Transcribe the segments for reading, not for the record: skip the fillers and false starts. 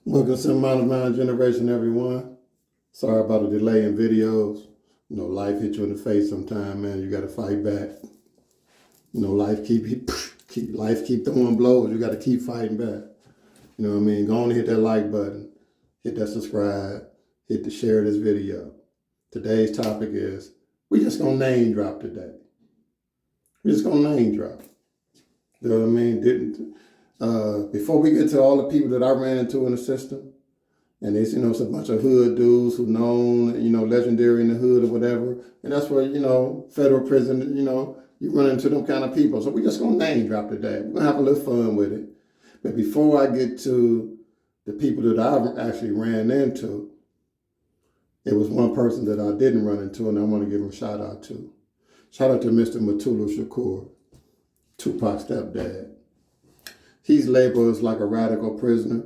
Welcome to Mind of Mind Generation, everyone. Sorry about the delay in videos. Life hit you in the face sometime, man. You got to fight back. Life keep throwing blows. You got to keep fighting back. You know what I mean? Go on and hit that like button, hit that subscribe, hit the share this video. Today's topic is we just gonna name drop today. We just gonna name drop. You know what I mean? Before we get to all the people that I ran into in the system, and it's, it's a bunch of hood dudes who known, legendary in the hood or whatever. And that's where, federal prison, you run into them kind of people. So we're just going to name drop today. We're going to have a little fun with it. But before I get to the people that I actually ran into, it was one person that I didn't run into, and I want to give him a shout out to. Shout out to Mr. Mutulu Shakur, Tupac's stepdad. He's labeled as like a radical prisoner.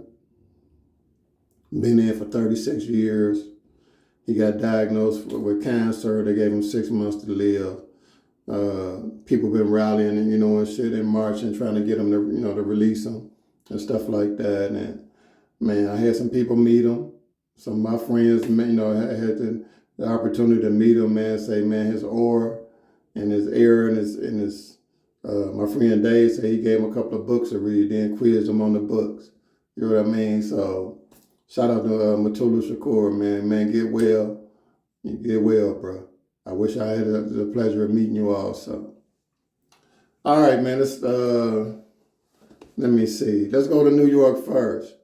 Been in for 36 years. He got diagnosed with cancer. They gave him 6 months to live. People been rallying and shit and marching, trying to get him to to release him and stuff like that. And man, I had some people meet him. Some of my friends, I had the opportunity to meet him. Man, say man, his aura and his air and his. My friend Dave said he gave him a couple of books to read, then quizzed him on the books. You know what I mean? So. Shout out to Mutulu Shakur, man. Man, get well. Get well, bro. I wish I had the pleasure of meeting you also. All right, man. Let me see. Let's go to New York first.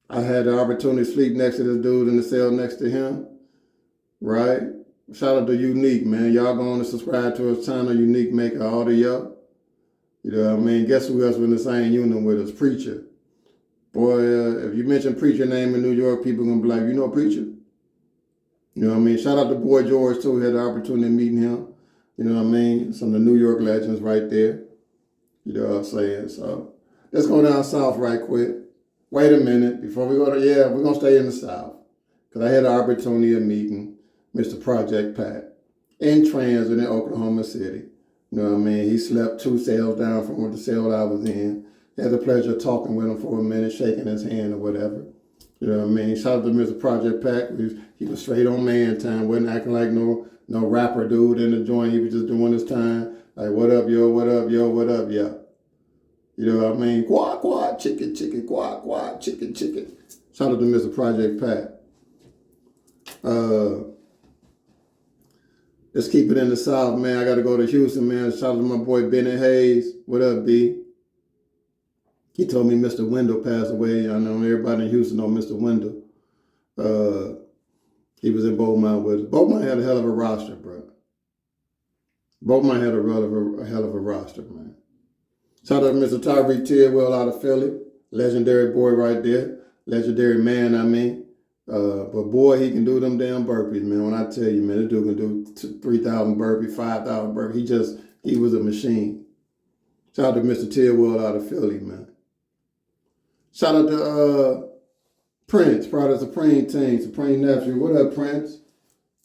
I had the opportunity to sleep next to this dude in the cell next to him, right? Shout out to Unique, man. Y'all go on and subscribe to his channel, Unique Maker Audio. You know what I mean? Guess who else was in the same unit with us? Preacher. Boy, if you mention Preacher name in New York, people going to be like, you know Preacher? You know what I mean? Shout out to Boy George, too. We had the opportunity of meeting him. You know what I mean? Some of the New York legends right there. You know what I'm saying? So let's go down south right quick. Wait a minute. Before we go we're going to stay in the south. Because I had the opportunity of meeting Mr. Project Pat in transit in Oklahoma City. You know what I mean? He slept 2 cells down from the cell I was in. Had the pleasure of talking with him for a minute, shaking his hand or whatever. You know what I mean? Shout out to Mr. Project Pack. He was straight on man time. Wasn't acting like no rapper dude in the joint. He was just doing his time. Like, what up, yo, what up, yo, what up, yo. You know what I mean? Quack, quack, chicken, chicken, quack, quack, chicken, chicken. Shout out to Mr. Project Pack. Let's keep it in the South, man. I got to go to Houston, man. Shout out to my boy Benny Hayes. What up, B? He told me Mr. Wendell passed away. I know everybody in Houston know Mr. Wendell. He was in Beaumont with us. Beaumont had a hell of a roster, bro. Beaumont had a hell of a roster, man. Shout out to Mr. Tyreek Tidwell out of Philly. Legendary boy right there. Legendary man, I mean. But boy, he can do them damn burpees, man. When I tell you, man, this dude can do 3,000 burpees, 5,000 burpees. He was a machine. Shout out to Mr. Tidwell out of Philly, man. Shout out to Prince, part of the Supreme team, Supreme nephew. What up, Prince?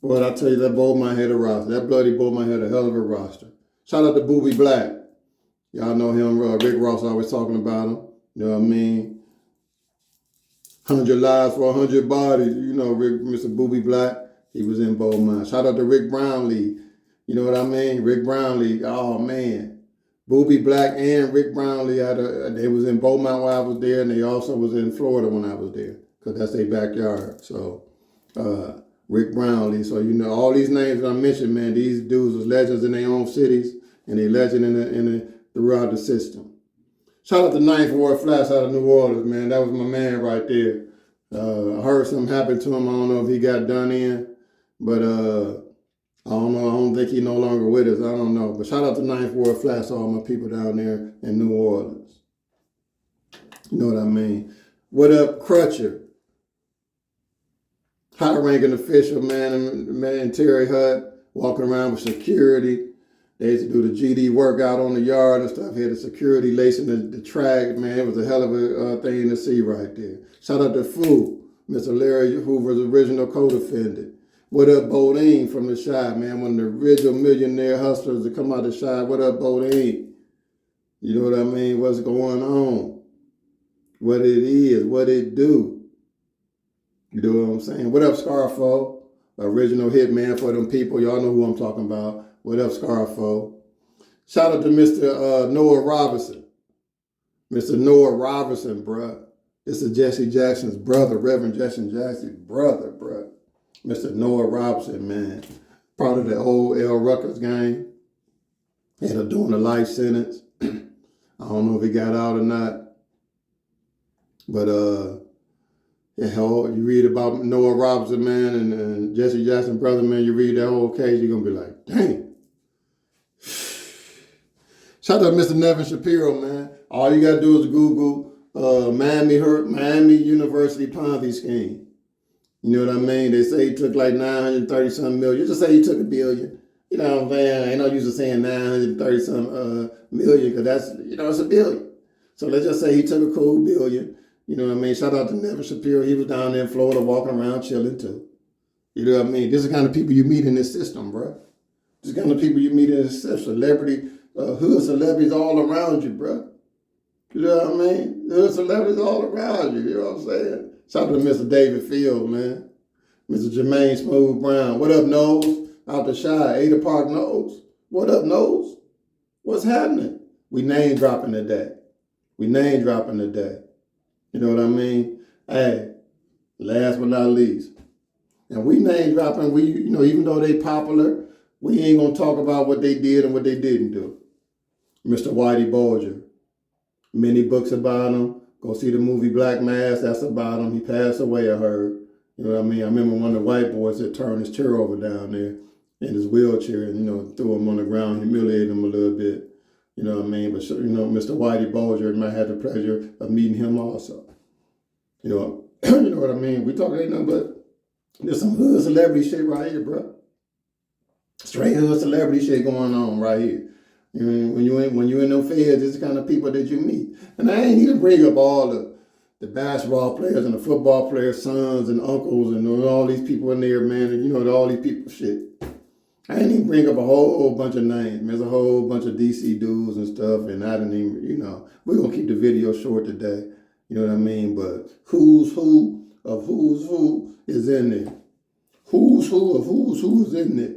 Boy, I tell you, that Beaumont had a roster. That bloody Beaumont had a hell of a roster. Shout out to Booby Black. Y'all know him. Rick Ross always talking about him. You know what I mean? 100 lives for 100 bodies. You know, Mr. Booby Black. He was in Beaumont. Shout out to Rick Brownlee. You know what I mean? Rick Brownlee. Oh, man. Booby Black and Rick Brownlee, they was in Beaumont while I was there, and they also was in Florida when I was there, because that's their backyard. So, Rick Brownlee. So, all these names that I mentioned, man, these dudes was legends in their own cities, and they legend throughout the system. Shout out to Ninth Ward Flats out of New Orleans, man. That was my man right there. I heard something happened to him. I don't know if he got done in, but I don't know. I don't think he's no longer with us. I don't know. But shout out to Ninth Ward Flats, all my people down there in New Orleans. You know what I mean? What up, Crutcher? High-ranking official, man, Terry Hutt, walking around with security. They used to do the GD workout on the yard and stuff. He had the security lacing the track. Man, it was a hell of a thing to see right there. Shout out to Fu, Mr. Larry Hoover's original co-defendant. What up, Bodine from the Chi, man? One of the original millionaire hustlers to come out of the Chi. What up, Bodine? You know what I mean? What's going on? what it is, what it do. You know what I'm saying? What up, Scarfo? Original hitman for them people. Y'all know who I'm talking about. What up, Scarfo? Shout out to Mr. Noah Robinson. Mr. Noah Robinson, bruh. This is Jesse Jackson's brother, Reverend Jesse Jackson's brother, bruh. Mr. Noah Robinson, man. Part of the old L. Rutgers gang. Had him doing a life sentence. I don't know if he got out or not. But yeah, you read about Noah Robinson, man, and Jesse Jackson, brother, man, you read that whole case, you're going to be like, dang. Shout out to Mr. Nevin Shapiro, man. All you got to do is Google Miami University Ponzi scheme. You know what I mean? They say he took like 930-something million. Just say he took $1 billion. You know what I'm saying? Ain't no use of saying 930-something million because that's, it's $1 billion. So let's just say he took a cool $1 billion. You know what I mean? Shout out to Nevin Shapiro. He was down there in Florida walking around chilling too. You know what I mean? This is the kind of people you meet in this system, bro. This is the kind of people you meet in this system. Celebrity, hood celebrities all around you, bro. You know what I mean? Hood celebrities all around you. You know what I'm saying? Shout out to Mr. David Field, man. Mr. Jermaine Smooth Brown. What up, Nose? Out the Shy. Ada Park Nose. What up, Nose? What's happening? We name dropping today. We name dropping today. You know what I mean? Hey, last but not least. And we name dropping, even though they popular, we ain't gonna talk about what they did and what they didn't do. Mr. Whitey Bulger. Many books about him. Go see the movie Black Mass, that's about him. He passed away, I heard. You know what I mean? I remember one of the white boys that turned his chair over down there in his wheelchair and, threw him on the ground, humiliated him a little bit. You know what I mean? But, Mr. Whitey Bulger, and I had the pleasure of meeting him also. You know what I mean? We talking ain't nothing but there's some hood celebrity shit right here, bro. Straight hood celebrity shit going on right here. You know, when you in them feds, it's the kind of people that you meet. And I ain't even bring up all the basketball players and the football players' sons and uncles and all these people in there, man. And all these people shit. I ain't even bring up a whole bunch of names. There's a whole bunch of DC dudes and stuff, and I didn't even, we're going to keep the video short today. You know what I mean? But who's who of who's who is in there. Who's who of who's who is in there.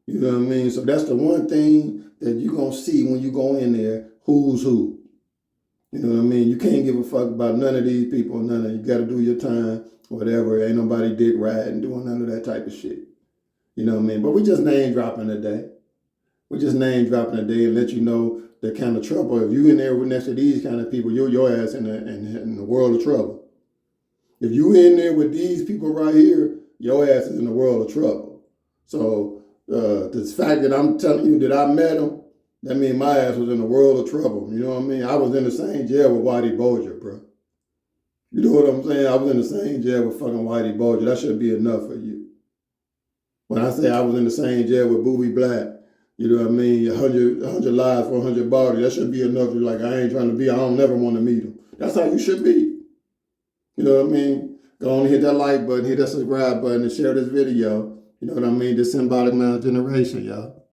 You know what I mean? So that's the one thing that you're going to see when you go in there, who's who. You know what I mean? You can't give a fuck about none of these people, you got to do your time, whatever. Ain't nobody dick riding, doing none of that type of shit. You know what I mean? But we just name dropping today. We just name dropping today and let you know the kind of trouble. If you in there next to these kind of people, your ass in the world of trouble. If you in there with these people right here, your ass is in the world of trouble. So the fact that I'm telling you that I met him, that means my ass was in the world of trouble. You know what I mean? I was in the same jail with Whitey Bulger, bro. You know what I'm saying? I was in the same jail with fucking Whitey Bulger. That should be enough for you. When I say I was in the same jail with Boobie Black, you know what I mean? 100 lives for 100 bodies. That should be enough. You're like, I ain't trying to be, I don't never want to meet him. That's how you should be. You know what I mean? Go on and hit that like button, hit that subscribe button, and share this video. You know what I mean? This symbolic man generation, y'all.